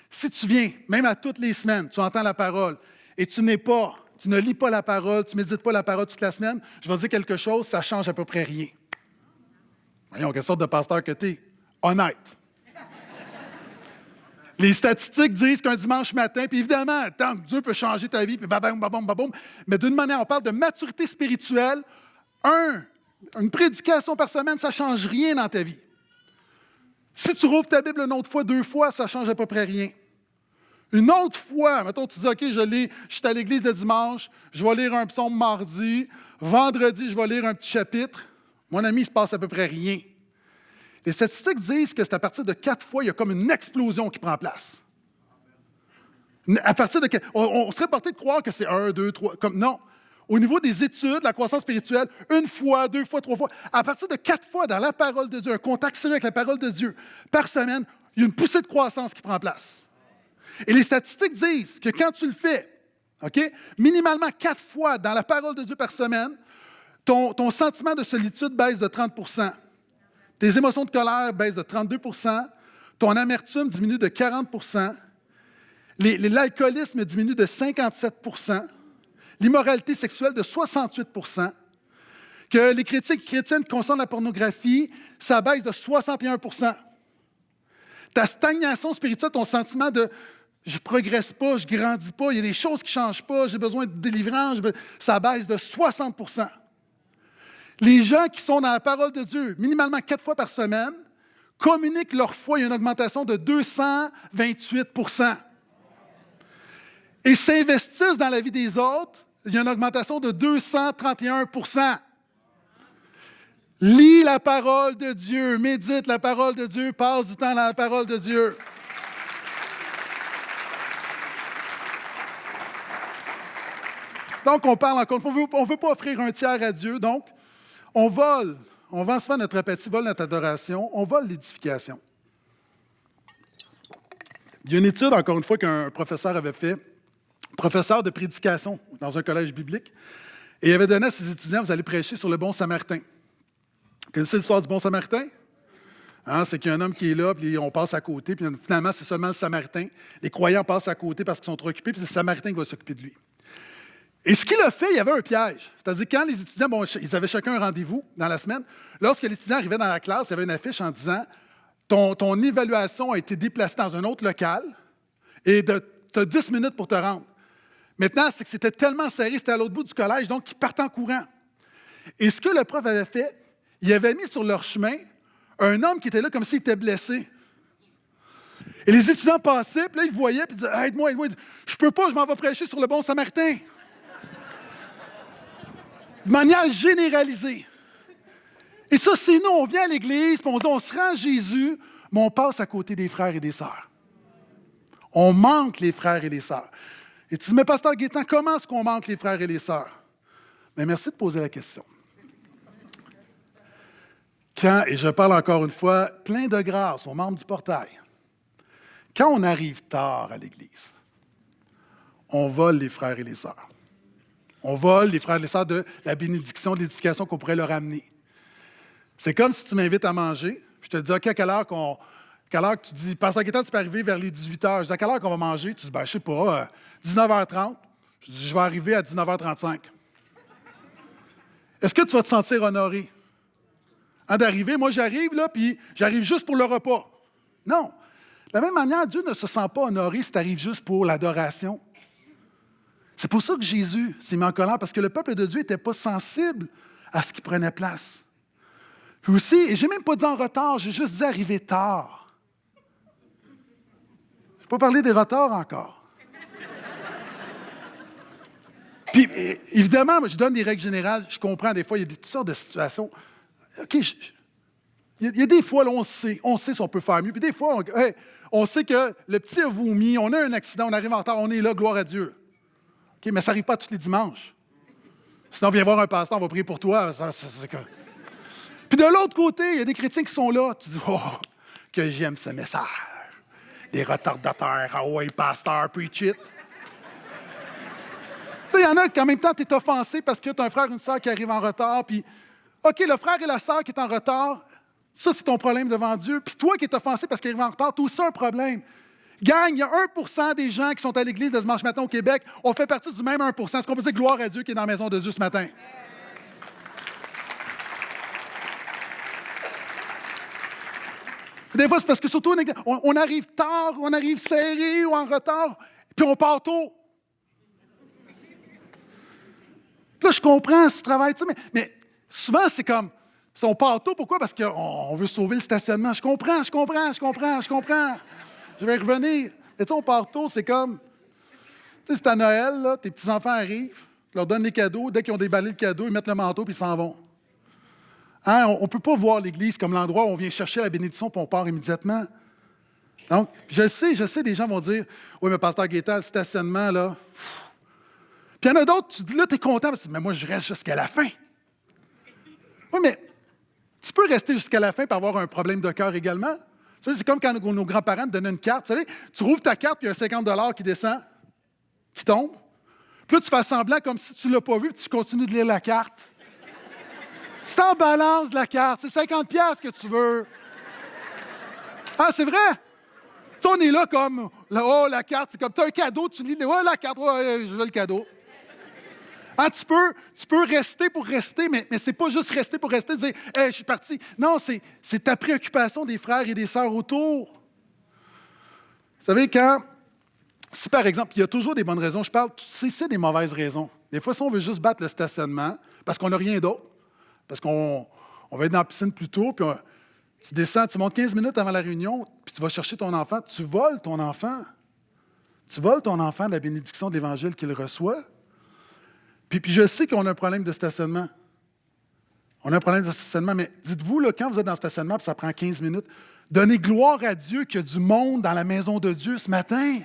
si tu viens, même à toutes les semaines, tu entends la parole et tu ne lis pas la parole, tu ne médites pas la parole toute la semaine, je vais te dire quelque chose, ça ne change à peu près rien. Voyons, quelle sorte de pasteur que tu es? Honnête. Les statistiques disent qu'un dimanche matin, puis évidemment, tant que Dieu peut changer ta vie, puis babam, babam, babam, mais d'une manière, on parle de maturité spirituelle. Une prédication par semaine, ça ne change rien dans ta vie. Si tu rouvres ta Bible une autre fois, 2 fois, ça ne change à peu près rien. Une autre fois, mettons, tu dis, OK, je suis à l'église le dimanche, je vais lire un psaume mardi, vendredi, je vais lire un petit chapitre. Mon ami, il ne se passe à peu près rien. Les statistiques disent que c'est à partir de 4 fois, il y a comme une explosion qui prend place. À partir de on serait porté de croire que c'est 1, 2, 3, comme non. Au niveau des études, la croissance spirituelle, 1 fois, 2 fois, 3 fois, à partir de 4 fois dans la parole de Dieu, un contact sérieux avec la parole de Dieu par semaine, il y a une poussée de croissance qui prend place. Et les statistiques disent que quand tu le fais, OK, minimalement 4 fois dans la parole de Dieu par semaine, ton sentiment de solitude baisse de 30 %. Tes émotions de colère baissent de 32 %. Ton amertume diminue de 40 %. L'alcoolisme diminue de 57 %. L'immoralité sexuelle de 68 %. Que les chrétiennes qui consomment la pornographie, ça baisse de 61 %. Ta stagnation spirituelle, ton sentiment de Je ne progresse pas, je ne grandis pas, il y a des choses qui ne changent pas, j'ai besoin de délivrance, ça baisse de 60 %. Les gens qui sont dans la parole de Dieu, minimalement 4 fois par semaine, communiquent leur foi, il y a une augmentation de 228 % et s'investissent dans la vie des autres, il y a une augmentation de 231 %. Lis la parole de Dieu, médite la parole de Dieu, passe du temps dans la parole de Dieu. Donc, on parle encore une fois, on ne veut pas offrir un tiers à Dieu, donc on vend souvent notre apathie, vole notre adoration, on vole l'édification. Il y a une étude, encore une fois, qu'un professeur avait fait, professeur de prédication dans un collège biblique, et il avait donné à ses étudiants, vous allez prêcher sur le bon samaritain. Vous connaissez l'histoire du bon samaritain? Hein, c'est qu'il y a un homme qui est là, puis on passe à côté, puis finalement, c'est seulement le samaritain. Les croyants passent à côté parce qu'ils sont trop occupés, puis c'est le samaritain qui va s'occuper de lui. Et ce qu'il a fait, il y avait un piège. C'est-à-dire, quand les étudiants, ils avaient chacun un rendez-vous dans la semaine, lorsque l'étudiant arrivait dans la classe, il y avait une affiche en disant « Ton évaluation a été déplacée dans un autre local et tu as 10 minutes pour te rendre. » Maintenant, c'est que c'était tellement serré, c'était à l'autre bout du collège, donc ils partent en courant. Et ce que le prof avait fait, il avait mis sur leur chemin un homme qui était là comme s'il était blessé. Et les étudiants passaient, puis là, ils voyaient, puis ils disaient « Aide-moi, aide-moi. » Je peux pas, je m'en vais prêcher sur le bon samaritain. De manière généralisée. Et ça, c'est nous, on vient à l'Église, puis on dit, on se rend à Jésus, mais on passe à côté des frères et des sœurs. On manque les frères et les sœurs. Et tu dis, mais pasteur Gaétan, comment est-ce qu'on manque les frères et les sœurs? Mais merci de poser la question. Quand, et je parle encore une fois, plein de grâce aux membres du portail, quand on arrive tard à l'Église, on vole les frères et les sœurs. On vole les frères et les sœurs de la bénédiction, de l'édification qu'on pourrait leur amener. C'est comme si tu m'invites à manger, puis je te dis, OK, à quelle heure que tu dis, pasteur Gaétan, tu peux arriver vers les 18 h. Je dis, à quelle heure qu'on va manger? Tu dis, je ne sais pas, 19h30. Je dis, je vais arriver à 19h35. Est-ce que tu vas te sentir honoré? D'arriver, moi j'arrive là, puis j'arrive juste pour le repas. Non. De la même manière, Dieu ne se sent pas honoré si tu arrives juste pour l'adoration. C'est pour ça que Jésus s'est mis en colère, parce que le peuple de Dieu n'était pas sensible à ce qui prenait place. Puis aussi, et je n'ai même pas dit en retard, j'ai juste dit arriver tard. Je n'ai pas parlé des retards encore. Puis, évidemment, moi, je donne des règles générales, je comprends, des fois, il y a toutes sortes de situations. OK, il y a des fois, là, on sait si on peut faire mieux, puis des fois, on sait que le petit a vomi, on a un accident, on arrive en retard, on est là, gloire à Dieu. OK, mais ça n'arrive pas tous les dimanches. Sinon, viens voir un pasteur, on va prier pour toi. Puis de l'autre côté, il y a des chrétiens qui sont là. Tu dis, oh, que j'aime ce message. Les retardateurs, ah ouais, pasteur, preach it. Là, il y en a qui, en même temps, tu es offensé parce que tu as un frère ou une sœur qui arrive en retard. Puis, OK, le frère et la sœur qui est en retard, ça, c'est ton problème devant Dieu. Puis toi qui es offensé parce qu'il arrive en retard, tu as aussi un problème. Gang, il y a 1 % des gens qui sont à l'Église le dimanche matin au Québec. On fait partie du même 1 %. Est-ce qu'on peut dire gloire à Dieu qui est dans la maison de Dieu ce matin? Des fois, c'est parce que surtout, on arrive tard, on arrive serré ou en retard, puis on part tôt. Là, je comprends ce travail, mais souvent, c'est comme, si on part tôt, pourquoi? Parce qu'on veut sauver le stationnement. Je comprends. Je vais revenir. Et on part tôt, c'est comme, tu sais, c'est à Noël, là, tes petits-enfants arrivent, tu leur donnes les cadeaux, dès qu'ils ont déballé le cadeau, ils mettent le manteau puis ils s'en vont. Hein? On ne peut pas voir l'Église comme l'endroit où on vient chercher la bénédiction puis on part immédiatement. Donc, je sais, des gens vont dire, oui, mais pasteur Gaétan, le stationnement, là. Puis il y en a d'autres, tu dis, là, tu es content, parce que, mais moi, je reste jusqu'à la fin. Oui, mais tu peux rester jusqu'à la fin et avoir un problème de cœur également. Tu sais, c'est comme quand nos grands-parents te donnaient une carte. Vous savez, tu rouvres ta carte, puis il y a un 50 $ qui descend, qui tombe. Puis là, tu fais semblant comme si tu ne l'as pas vu, puis tu continues de lire la carte. Tu t'en balances de la carte. C'est 50 $ que tu veux. Ah, c'est vrai? Tu sais, on est là comme, oh, la carte, c'est comme, tu as un cadeau, tu lis, oh, la carte, oh, je veux le cadeau. Ah, tu peux rester pour rester, mais ce n'est pas juste rester pour rester, dire « Hey, je suis parti ». Non, c'est ta préoccupation des frères et des sœurs autour. Vous savez, quand Si, par exemple, il y a toujours des bonnes raisons, je parle, tu sais, c'est des mauvaises raisons. Des fois, si on veut juste battre le stationnement, parce qu'on n'a rien d'autre, parce qu'on va être dans la piscine plus tôt, puis tu descends, tu montes 15 minutes avant la réunion, puis tu vas chercher ton enfant, tu voles ton enfant. Tu voles ton enfant de la bénédiction de l'Évangile qu'il reçoit. Puis je sais qu'on a un problème de stationnement. On a un problème de stationnement, mais dites-vous, là, quand vous êtes dans le stationnement, puis ça prend 15 minutes, donnez gloire à Dieu qu'il y a du monde dans la maison de Dieu ce matin.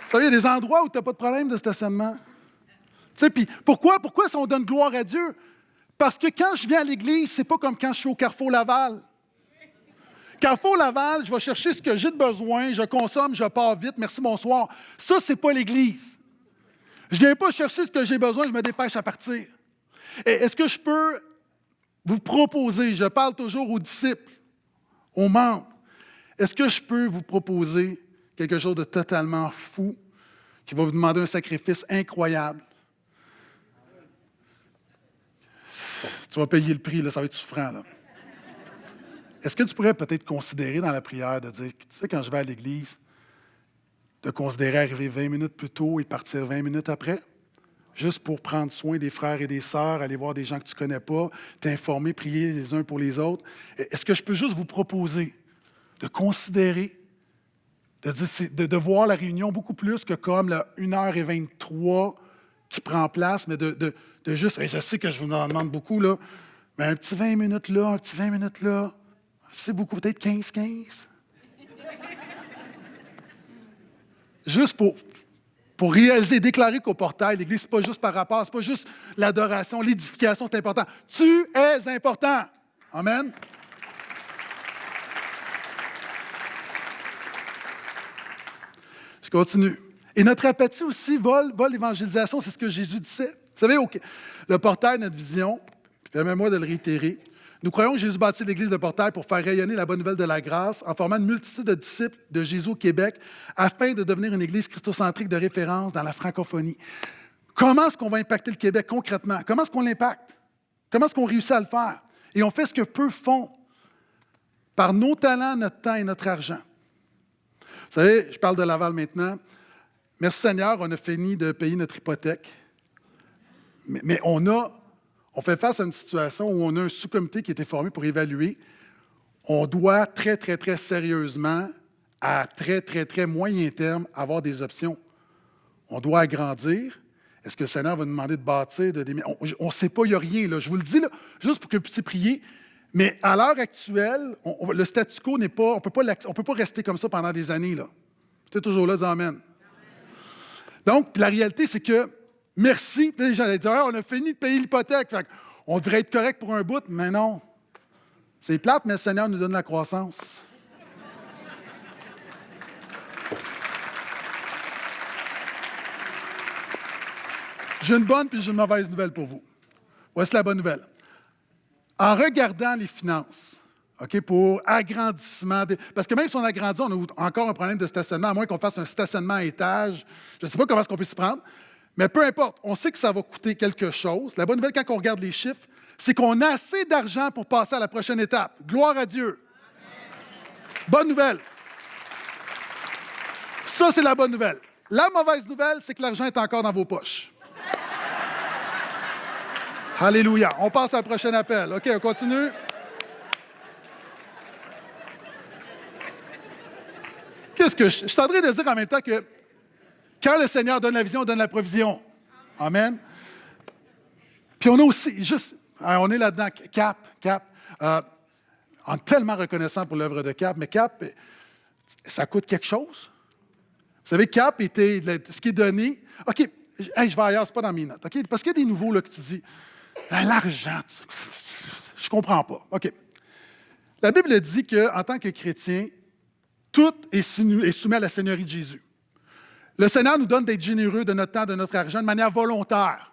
Vous savez, il y a des endroits où tu n'as pas de problème de stationnement. Tu sais, puis pourquoi si on donne gloire à Dieu? Parce que quand je viens à l'église, c'est pas comme quand je suis au Carrefour Laval. Carrefour Laval, je vais chercher ce que j'ai de besoin, je consomme, je pars vite, merci, bonsoir. Ça, c'est pas l'église. Je viens pas chercher ce que j'ai besoin, je me dépêche à partir. Et est-ce que je peux vous proposer, je parle toujours aux disciples, aux membres, est-ce que je peux vous proposer quelque chose de totalement fou qui va vous demander un sacrifice incroyable? Tu vas payer le prix, là, ça va être souffrant. Là. Est-ce que tu pourrais peut-être considérer dans la prière de dire, tu sais, quand je vais à l'église, de considérer arriver 20 minutes plus tôt et partir 20 minutes après? Juste pour prendre soin des frères et des sœurs, aller voir des gens que tu ne connais pas, t'informer, prier les uns pour les autres. Est-ce que je peux juste vous proposer de considérer, de voir la réunion beaucoup plus que comme la 1h23 qui prend place, mais de juste, et je sais que je vous en demande beaucoup, là, mais un petit 20 minutes là, un petit 20 minutes là, c'est beaucoup, peut-être 15. Juste pour réaliser, déclarer qu'au portail, l'Église, ce n'est pas juste par rapport, ce n'est pas juste l'adoration, l'édification, c'est important. Tu es important. Amen. Je continue. Et notre apathie aussi vole l'évangélisation, c'est ce que Jésus disait. Vous savez, le portail, notre vision, permets-moi de le réitérer, nous croyons que Jésus bâtit l'Église de portail pour faire rayonner la bonne nouvelle de la grâce en formant une multitude de disciples de Jésus au Québec afin de devenir une Église christocentrique de référence dans la francophonie. Comment est-ce qu'on va impacter le Québec concrètement? Comment est-ce qu'on l'impacte? Comment est-ce qu'on réussit à le faire? Et on fait ce que peu font par nos talents, notre temps et notre argent. Vous savez, je parle de Laval maintenant. Merci Seigneur, on a fini de payer notre hypothèque. Mais on fait face à une situation où on a un sous-comité qui a été formé pour évaluer. On doit très, très, très sérieusement, à très, très, très moyen terme, avoir des options. On doit agrandir. Est-ce que le Seigneur va nous demander de bâtir? On ne sait pas, il n'y a rien. Là. Je vous le dis, là, juste pour que vous puissiez prier. Mais à l'heure actuelle, le statu quo n'est pas... On ne peut pas rester comme ça pendant des années. Là. Tu es toujours là, dis Amen. Donc, la réalité, c'est que merci. Puis les gens allaient dire, on a fini de payer l'hypothèque. Fait on devrait être correct pour un bout, mais non. C'est plate, mais le Seigneur nous donne la croissance. J'ai une bonne puis j'ai une mauvaise nouvelle pour vous. Voici la bonne nouvelle. En regardant les finances, OK, pour agrandissement, parce que même si on agrandit, on a encore un problème de stationnement, à moins qu'on fasse un stationnement à étage. Je ne sais pas comment est-ce qu'on peut s'y prendre. Mais peu importe, on sait que ça va coûter quelque chose. La bonne nouvelle, quand on regarde les chiffres, c'est qu'on a assez d'argent pour passer à la prochaine étape. Gloire à Dieu. Amen. Bonne nouvelle. Ça, c'est la bonne nouvelle. La mauvaise nouvelle, c'est que l'argent est encore dans vos poches. Alléluia. On passe à la prochaine appel. OK, on continue. Qu'est-ce que je suis en train de dire en même temps que quand le Seigneur donne la vision, on donne la provision. Amen. Puis on a aussi, on est là-dedans, Cap. On est tellement reconnaissant pour l'œuvre de Cap, mais Cap, ça coûte quelque chose. Vous savez, Cap était ce qui est donné. OK, je vais ailleurs, c'est pas dans mes notes. OK? Parce qu'il y a des nouveaux là, que tu dis, l'argent, je comprends pas. OK. La Bible dit qu'en tant que chrétien, tout est soumis à la Seigneurie de Jésus. Le Seigneur nous donne d'être généreux de notre temps, de notre argent, de manière volontaire.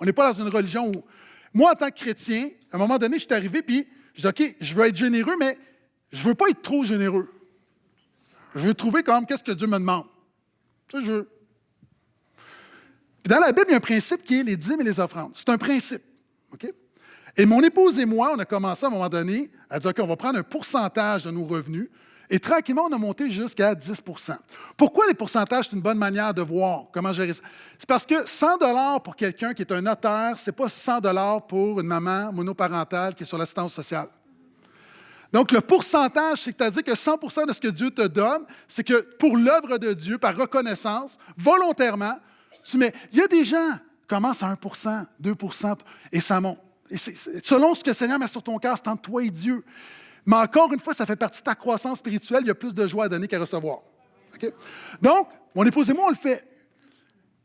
On n'est pas dans une religion où... Moi, en tant que chrétien, à un moment donné, je suis arrivé, puis je dis, OK, je veux être généreux, mais je ne veux pas être trop généreux. Je veux trouver quand même qu'est-ce que Dieu me demande. Ça, je veux. Puis dans la Bible, il y a un principe qui est les dîmes et les offrandes. C'est un principe. OK? Et mon épouse et moi, on a commencé à un moment donné à dire, OK, on va prendre un pourcentage de nos revenus. Et tranquillement, on a monté jusqu'à 10 %. Pourquoi les pourcentages, c'est une bonne manière de voir comment gérer ça? C'est parce que 100 $ pour quelqu'un qui est un notaire, ce n'est pas 100 $ pour une maman monoparentale qui est sur l'assistance sociale. Donc, le pourcentage, c'est-à-dire que 100 % de ce que Dieu te donne, c'est que pour l'œuvre de Dieu, par reconnaissance, volontairement, tu mets. Il y a des gens qui commencent à 1 %, 2 % et ça monte. Et selon ce que le Seigneur met sur ton cœur, c'est entre toi et Dieu. Mais encore une fois, ça fait partie de ta croissance spirituelle. Il y a plus de joie à donner qu'à recevoir. Okay? Donc, mon épouse et moi, on le fait.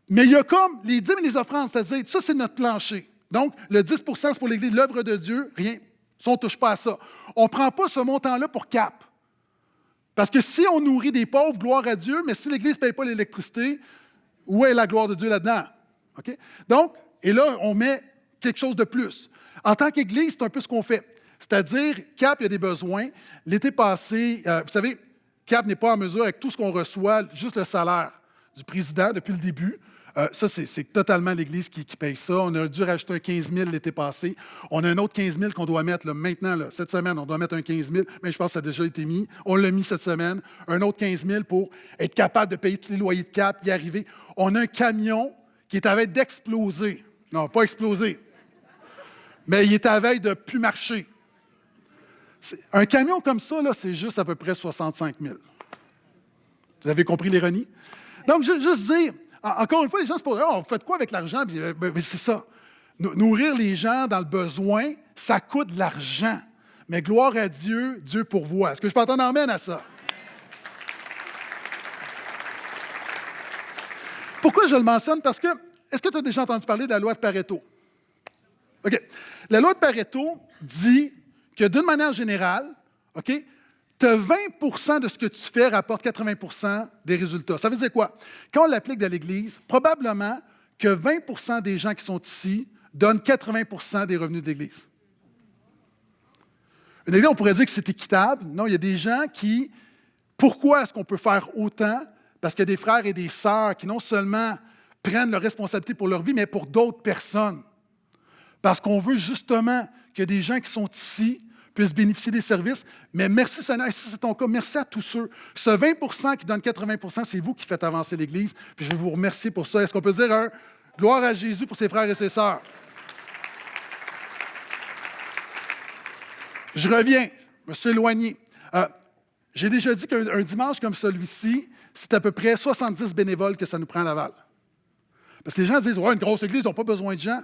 Mais il y a comme les dîmes et les offrandes, c'est-à-dire, ça, c'est notre plancher. Donc, le 10 % c'est pour l'Église, l'œuvre de Dieu, rien. Ça, on ne touche pas à ça. On ne prend pas ce montant-là pour cap. Parce que si on nourrit des pauvres, gloire à Dieu, mais si l'Église ne paye pas l'électricité, où est la gloire de Dieu là-dedans? Okay? Donc, et là, on met quelque chose de plus. En tant qu'Église, c'est un peu ce qu'on fait. C'est-à-dire, CAP, il y a des besoins. L'été passé, vous savez, CAP n'est pas en mesure, avec tout ce qu'on reçoit, juste le salaire du président depuis le début. Ça, c'est totalement l'Église qui paye ça. On a dû rajouter un 15 000 l'été passé. On a un autre 15 000 qu'on doit mettre là, maintenant, là, cette semaine. On doit mettre un 15 000, mais je pense que ça a déjà été mis. On l'a mis cette semaine. Un autre 15 000 pour être capable de payer tous les loyers de CAP, y arriver. On a un camion qui est à veille d'exploser. Non, pas exploser. Mais il est à veille de ne plus marcher. Un camion comme ça, là, c'est juste à peu près 65 000. Vous avez compris l'ironie? Donc, juste dire, encore une fois, les gens se posent, vous faites quoi avec l'argent? Ben, c'est ça. Nourrir les gens dans le besoin, ça coûte de l'argent. Mais gloire à Dieu, Dieu pourvoit. Est-ce que je peux entendre amène à ça? Pourquoi je le mentionne? Parce que, est-ce que tu as déjà entendu parler de la loi de Pareto? OK. La loi de Pareto dit que d'une manière générale, OK, tu as 20 % de ce que tu fais rapporte 80 % des résultats. Ça veut dire quoi? Quand on l'applique dans l'Église, probablement que 20 % des gens qui sont ici donnent 80 % des revenus de l'Église. Une Église, on pourrait dire que c'est équitable. Non, il y a des gens qui... Pourquoi est-ce qu'on peut faire autant? Parce qu'il y a des frères et des sœurs qui non seulement prennent leurs responsabilités pour leur vie, mais pour d'autres personnes. Parce qu'on veut justement que des gens qui sont ici puissent bénéficier des services. Mais merci Seigneur, et si c'est ton cas, merci à tous ceux. Ce 20 % qui donne 80 %, c'est vous qui faites avancer l'Église. Puis je vais vous remercier pour ça. Est-ce qu'on peut dire un gloire à Jésus pour ses frères et ses sœurs? Je reviens, je me suis éloigné. J'ai déjà dit qu'un dimanche comme celui-ci, c'est à peu près 70 bénévoles que ça nous prend à Laval. Parce que les gens disent, ouais, une grosse église, ils n'ont pas besoin de gens.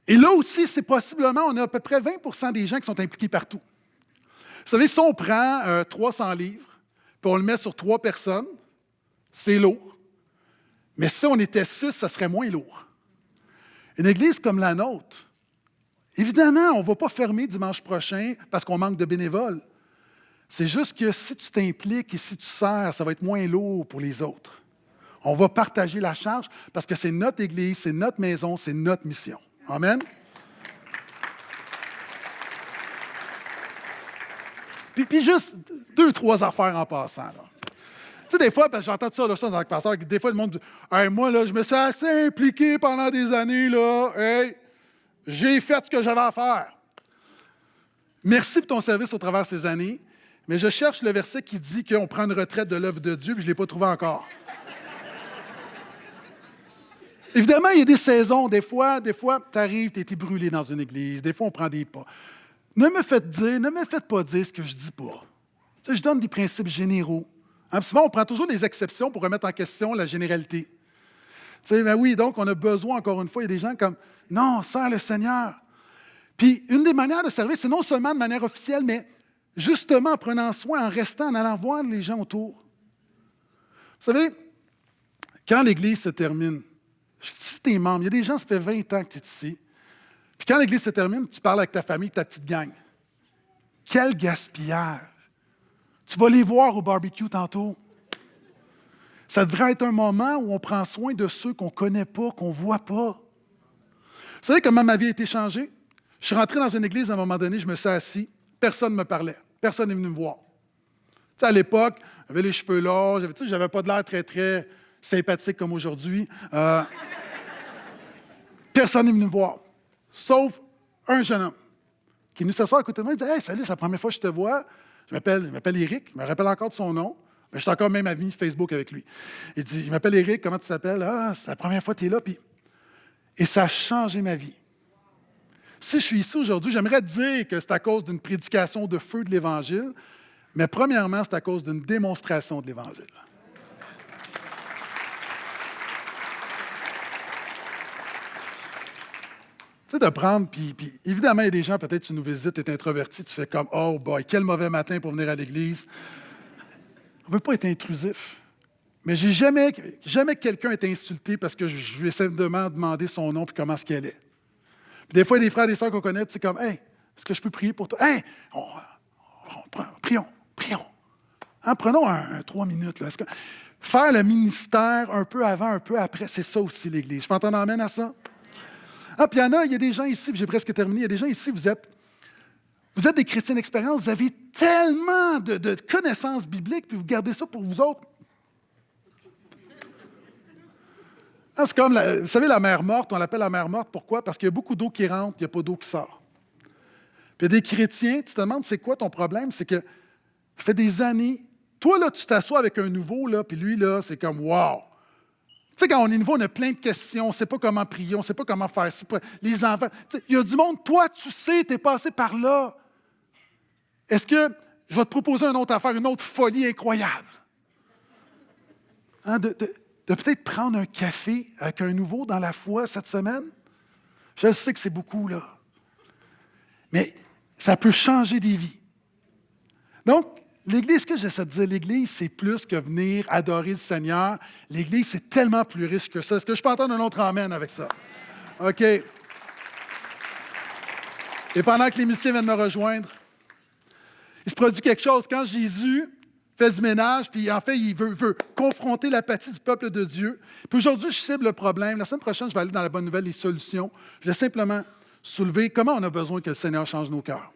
Et là aussi, c'est possiblement, on a à peu près 20 % des gens qui sont impliqués partout. Vous savez, si on prend 300 livres, puis on le met sur 3 personnes, c'est lourd. Mais si on était 6, ça serait moins lourd. Une église comme la nôtre, évidemment, on ne va pas fermer dimanche prochain parce qu'on manque de bénévoles. C'est juste que si tu t'impliques et si tu sers, ça va être moins lourd pour les autres. On va partager la charge parce que c'est notre église, c'est notre maison, c'est notre mission. Amen? Puis juste 2-3 affaires en passant. Là. Tu sais, des fois, parce que j'entends ça, là, je suis dans le pasteur, des fois, le monde dit hey, moi, là, je me suis assez impliqué pendant des années, là. Hey, j'ai fait ce que j'avais à faire. Merci pour ton service au travers de ces années, mais je cherche le verset qui dit qu'on prend une retraite de l'œuvre de Dieu, puis je ne l'ai pas trouvé encore. Évidemment, il y a des saisons. Des fois, tu arrives, tu as été brûlé dans une église. Des fois, on prend des pas. Ne me faites pas dire ce que je ne dis pas. Tu sais, je donne des principes généraux. Hein, souvent, on prend toujours des exceptions pour remettre en question la généralité. Tu sais, ben oui, donc on a besoin, encore une fois, il y a des gens comme « Non, sers le Seigneur ». Puis, une des manières de servir, c'est non seulement de manière officielle, mais justement en prenant soin, en restant, en allant voir les gens autour. Vous savez, quand l'Église se termine, si tu es membre, il y a des gens, ça fait 20 ans que tu es ici. Puis quand l'Église se termine, tu parles avec ta famille, ta petite gang. Quel gaspillage! Tu vas les voir au barbecue tantôt. Ça devrait être un moment où on prend soin de ceux qu'on ne connaît pas, qu'on ne voit pas. Vous savez comment ma vie a été changée? Je suis rentré dans une église à un moment donné, je me suis assis, personne ne me parlait, personne n'est venu me voir. Tu sais, à l'époque, j'avais les cheveux longs, j'avais pas de l'air très, très sympathique comme aujourd'hui. Personne n'est venu me voir, sauf un jeune homme qui est venu s'asseoir à côté de moi et dit « Hey, salut, c'est la première fois que je te vois. Je m'appelle Éric, je me rappelle encore de son nom. Mais je suis encore même ami Facebook avec lui. Il dit, il m'appelle Éric, comment tu t'appelles? Ah, c'est la première fois que tu es là. Et ça a changé ma vie. Si je suis ici aujourd'hui, j'aimerais dire que c'est à cause d'une prédication de feu de l'Évangile, mais premièrement, c'est à cause d'une démonstration de l'Évangile. Tu sais, de prendre, puis évidemment, il y a des gens, peut-être tu nous visites, tu es introverti, tu fais comme, oh boy, quel mauvais matin pour venir à l'Église. On ne veut pas être intrusif. Mais j'ai jamais quelqu'un été insulté parce que je lui ai simplement demandé son nom et comment est-ce qu'elle est. Puis des fois, il y a des frères et des sœurs qu'on connaît, c'est comme, « Hey, est-ce que je peux prier pour toi? Hey, prions. Hein, prenons 3 minutes. Là. Faire le ministère un peu avant, un peu après, c'est ça aussi l'Église. Je peux t'en emmèner à ça? Ah, puis il y a des gens ici, puis j'ai presque terminé, il y a des gens ici, vous êtes des chrétiens d'expérience, vous avez tellement de connaissances bibliques, puis vous gardez ça pour vous autres. Ah, c'est comme, vous savez, la mer morte, on l'appelle la mer morte. Pourquoi? Parce qu'il y a beaucoup d'eau qui rentre, il n'y a pas d'eau qui sort. Puis il y a des chrétiens, tu te demandes, c'est quoi ton problème? C'est que ça fait des années, toi, là, tu t'assois avec un nouveau, là, puis lui, là, c'est comme, wow! Tu sais, quand on est nouveau, on a plein de questions, on ne sait pas comment prier, on ne sait pas comment faire ça. Les enfants, il y a du monde, toi, tu sais, tu es passé par là. Est-ce que je vais te proposer une autre affaire, une autre folie incroyable? Hein, de peut-être prendre un café avec un nouveau dans la foi cette semaine? Je sais que c'est beaucoup, là. Mais ça peut changer des vies. Donc, l'Église, ce que j'essaie de dire, l'Église, c'est plus que venir adorer le Seigneur. L'Église, c'est tellement plus riche que ça. Est-ce que je peux entendre un autre amen avec ça? OK. Et pendant que les musiciens viennent me rejoindre, il se produit quelque chose. Quand Jésus fait du ménage, puis en fait, il veut confronter l'apathie du peuple de Dieu. Puis aujourd'hui, je cible le problème. La semaine prochaine, je vais aller dans la bonne nouvelle, les solutions. Je vais simplement soulever comment on a besoin que le Seigneur change nos cœurs.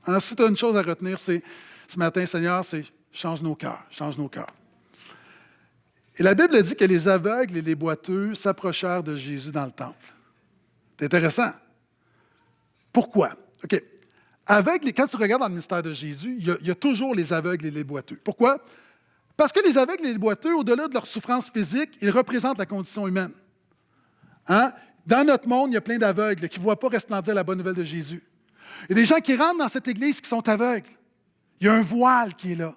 Alors, si tu as une chose à retenir, c'est ce matin, Seigneur, c'est change nos cœurs, change nos cœurs. Et la Bible dit que les aveugles et les boiteux s'approchèrent de Jésus dans le temple. C'est intéressant. Pourquoi? OK. Quand tu regardes dans le ministère de Jésus, il y a toujours les aveugles et les boiteux. Pourquoi? Parce que les aveugles et les boiteux, au-delà de leur souffrance physique, ils représentent la condition humaine. Hein? Dans notre monde, il y a plein d'aveugles qui ne voient pas resplendir la bonne nouvelle de Jésus. Il y a des gens qui rentrent dans cette église qui sont aveugles. Il y a un voile qui est là.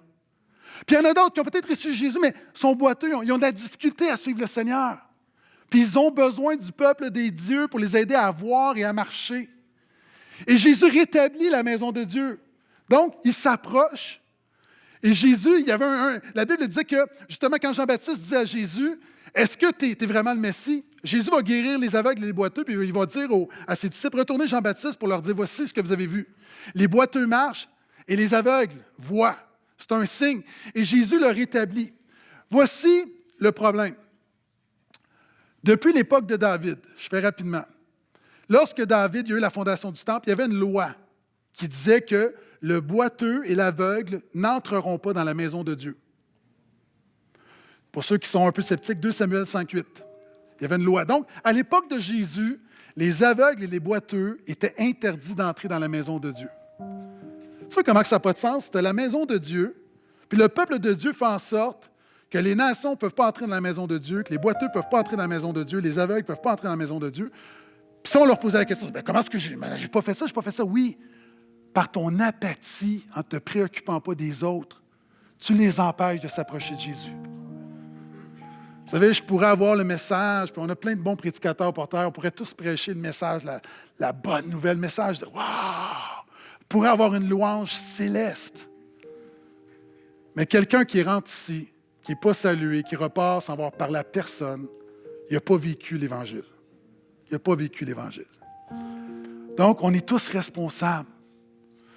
Puis il y en a d'autres qui ont peut-être reçu Jésus, mais sont boiteux, ils ont de la difficulté à suivre le Seigneur. Puis ils ont besoin du peuple des dieux pour les aider à voir et à marcher. Et Jésus rétablit la maison de Dieu. Donc, il s'approche. Et Jésus, il y avait la Bible disait que, justement, quand Jean-Baptiste dit à Jésus, « Est-ce que tu es vraiment le Messie? » Jésus va guérir les aveugles et les boiteux, puis il va dire à ses disciples, « Retournez Jean-Baptiste pour leur dire, voici ce que vous avez vu. Les boiteux marchent et les aveugles voient. » C'est un signe. Et Jésus le rétablit. Voici le problème. Depuis l'époque de David, je fais rapidement, lorsque David a eu la fondation du temple, il y avait une loi qui disait que le boiteux et l'aveugle n'entreront pas dans la maison de Dieu. Pour ceux qui sont un peu sceptiques, 2 Samuel 5,8. Il y avait une loi. Donc, à l'époque de Jésus, les aveugles et les boiteux étaient interdits d'entrer dans la maison de Dieu. Tu vois comment ça n'a pas de sens? C'était la maison de Dieu, puis le peuple de Dieu fait en sorte que les nations ne peuvent pas entrer dans la maison de Dieu, que les boiteux ne peuvent pas entrer dans la maison de Dieu, les aveugles ne peuvent pas entrer dans la maison de Dieu. Puis si on leur posait la question, « Comment est-ce que j'ai pas fait ça, j'ai pas fait ça? » Oui, par ton apathie, en ne te préoccupant pas des autres, tu les empêches de s'approcher de Jésus. Vous savez, je pourrais avoir le message, puis on a plein de bons prédicateurs pour terre, on pourrait tous prêcher le message, la bonne nouvelle, le message de « Wow! » On pourrait avoir une louange céleste. Mais quelqu'un qui rentre ici, qui n'est pas salué, qui repart sans avoir parlé à personne, il n'a pas vécu l'Évangile. Il n'a pas vécu l'Évangile. Donc, on est tous responsables.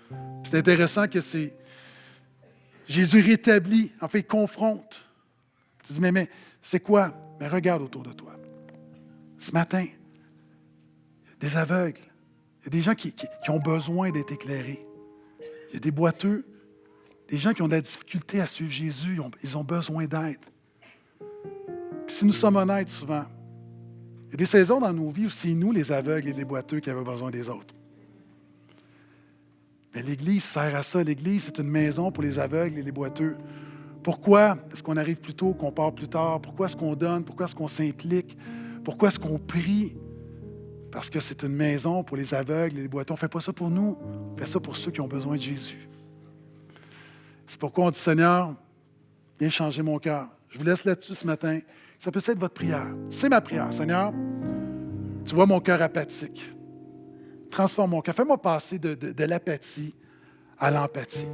Puis c'est intéressant que Jésus rétablit, en fait, il confronte. Tu dis, mais c'est quoi? Mais regarde autour de toi. Ce matin, il y a des aveugles. Il y a des gens qui ont besoin d'être éclairés. Il y a des boiteux, des gens qui ont de la difficulté à suivre Jésus. Ils ont besoin d'aide. Puis si nous sommes honnêtes souvent, il y y a des saisons dans nos vies où c'est nous, les aveugles et les boiteux, qui avons besoin des autres. Mais l'Église sert à ça. L'Église, c'est une maison pour les aveugles et les boiteux. Pourquoi est-ce qu'on arrive plus tôt, qu'on part plus tard? Pourquoi est-ce qu'on donne? Pourquoi est-ce qu'on s'implique? Pourquoi est-ce qu'on prie? Parce que c'est une maison pour les aveugles et les boiteux. On ne fait pas ça pour nous. On fait ça pour ceux qui ont besoin de Jésus. C'est pourquoi on dit, Seigneur, viens changer mon cœur. Je vous laisse là-dessus ce matin. Ça peut être votre prière. C'est ma prière. Seigneur, tu vois mon cœur apathique. Transforme mon cœur. Fais-moi passer de l'apathie à l'empathie.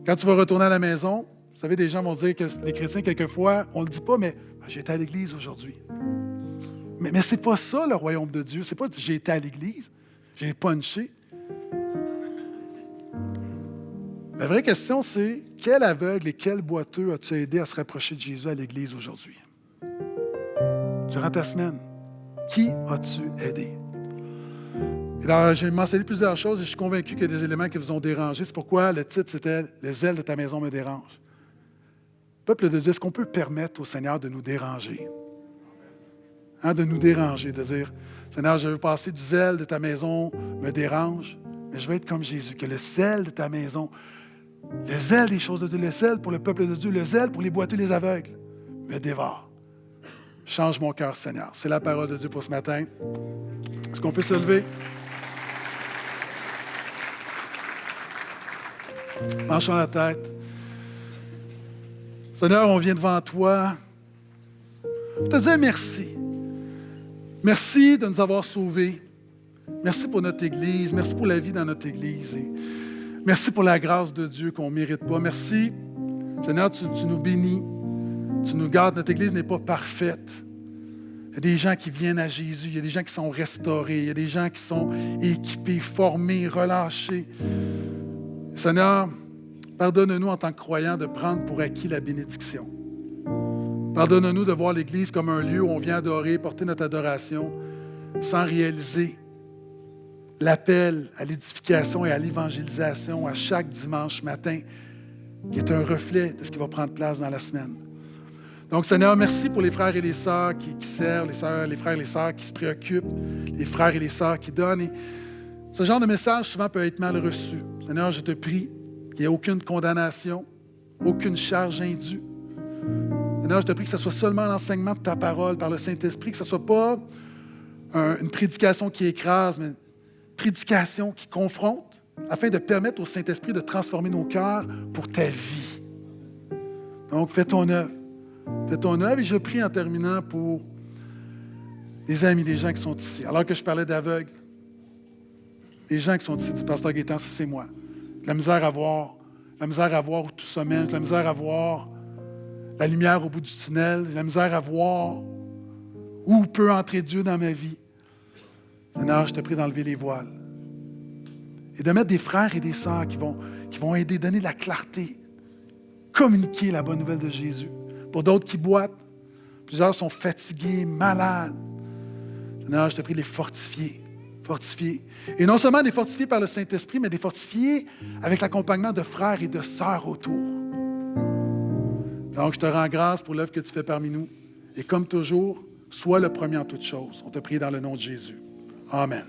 Quand tu vas retourner à la maison, vous savez, des gens vont dire que les chrétiens, quelquefois, on ne le dit pas, mais j'ai été à l'église aujourd'hui. Mais ce n'est pas ça, le royaume de Dieu. Ce n'est pas j'ai été à l'église, j'ai punché. La vraie question, c'est quel aveugle et quel boiteux as-tu aidé à se rapprocher de Jésus à l'église aujourd'hui? Durant ta semaine, qui as-tu aidé? Alors, j'ai mentionné plusieurs choses et je suis convaincu qu'il y a des éléments qui vous ont dérangé. C'est pourquoi le titre, c'était « Le zèle de ta maison me dérange ». Peuple de Dieu, est-ce qu'on peut permettre au Seigneur de nous déranger? De nous déranger, de dire « Seigneur, je veux passer du zèle de ta maison me dérange, mais je veux être comme Jésus, que le zèle de ta maison, le zèle des choses de Dieu, le zèle pour le peuple de Dieu, le zèle pour les boiteux, les aveugles, me dévore. Change mon cœur, Seigneur. » C'est la parole de Dieu pour ce matin. Est-ce qu'on peut se lever? Penchons la tête. Seigneur, on vient devant toi pour te dire merci. Merci de nous avoir sauvés. Merci pour notre Église. Merci pour la vie dans notre Église. Et merci pour la grâce de Dieu qu'on ne mérite pas. Merci, Seigneur, tu nous bénis. Tu nous gardes. Notre Église n'est pas parfaite. Il y a des gens qui viennent à Jésus. Il y a des gens qui sont restaurés. Il y a des gens qui sont équipés, formés, relâchés. Seigneur, pardonne-nous en tant que croyants de prendre pour acquis la bénédiction. Pardonne-nous de voir l'Église comme un lieu où on vient adorer, porter notre adoration, sans réaliser l'appel à l'édification et à l'évangélisation à chaque dimanche matin, qui est un reflet de ce qui va prendre place dans la semaine. Donc, Seigneur, merci pour les frères et les sœurs qui servent, les frères et les sœurs qui se préoccupent, les frères et les sœurs qui donnent. Et ce genre de message, souvent, peut être mal reçu. Seigneur, je te prie qu'il n'y ait aucune condamnation, aucune charge indue. Seigneur, je te prie que ce soit seulement l'enseignement de ta parole par le Saint-Esprit, que ce ne soit pas une prédication qui écrase, mais une prédication qui confronte, afin de permettre au Saint-Esprit de transformer nos cœurs pour ta vie. Donc, fais ton œuvre. Fais ton œuvre et je prie en terminant pour les amis, des gens qui sont ici. Alors que je parlais d'aveugles, les gens qui sont ici, dit Pasteur Gaétan, ça c'est moi. La misère à voir où tout se mène, la misère à voir la lumière au bout du tunnel, la misère à voir où peut entrer Dieu dans ma vie. Seigneur, je te prie d'enlever les voiles et de mettre des frères et des sœurs qui vont aider, donner de la clarté, communiquer la bonne nouvelle de Jésus. Pour d'autres qui boitent, plusieurs sont fatigués, malades. Seigneur, je te prie de les fortifier. Et non seulement des fortifiés par le Saint-Esprit, mais des fortifiés avec l'accompagnement de frères et de sœurs autour. Donc, je te rends grâce pour l'œuvre que tu fais parmi nous. Et comme toujours, sois le premier en toutes choses. On te prie dans le nom de Jésus. Amen.